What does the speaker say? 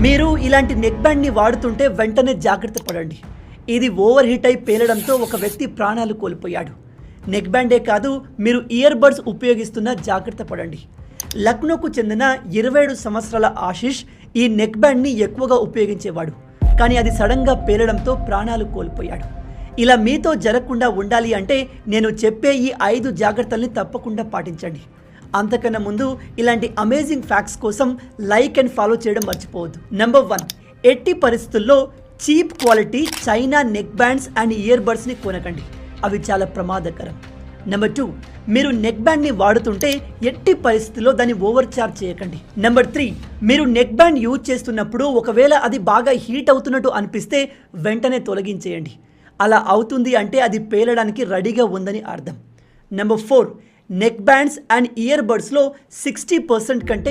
మీరు ఇలాంటి నెక్ బ్యాండ్ని వాడుతుంటే వెంటనే జాగ్రత్త పడండి. ఇది ఓవర్ హీట్ అయి పేలడంతో ఒక వ్యక్తి ప్రాణాలు కోల్పోయాడు. నెక్ బ్యాండే కాదు, మీరు ఇయర్ బడ్స్ ఉపయోగిస్తున్నా జాగ్రత్త పడండి. లక్నోకు చెందిన 27 సంవత్సరాల ఆశిష్ ఈ నెక్ బ్యాండ్ని ఎక్కువగా ఉపయోగించేవాడు. కానీ అది సడన్గా పేలడంతో ప్రాణాలు కోల్పోయాడు. ఇలా మీతో జరగకుండా ఉండాలి అంటే నేను చెప్పే ఈ 5 జాగ్రత్తల్ని తప్పకుండా పాటించండి. అంతకన్నా ముందు ఇలాంటి అమేజింగ్ ఫ్యాక్ట్స్ కోసం లైక్ అండ్ ఫాలో చేయడం మర్చిపోవద్దు. నెంబర్ 1, ఎట్టి పరిస్థితుల్లో cheap quality China neck bands and ear బడ్స్ని కొనకండి, అవి చాలా ప్రమాదకరం. నెంబర్ 2, మీరు నెక్ బ్యాండ్ని వాడుతుంటే ఎట్టి పరిస్థితుల్లో దాన్ని ఓవర్ చార్జ్ చేయకండి. నెంబర్ 3, మీరు నెక్ బ్యాండ్ యూజ్ చేస్తున్నప్పుడు ఒకవేళ అది బాగా హీట్ అవుతున్నట్టు అనిపిస్తే వెంటనే తొలగించేయండి. అలా అవుతుంది అంటే అది పేలడానికి రెడీగా ఉందని అర్థం. Number 4, neck bands and ear బడ్స్లో 60% కంటే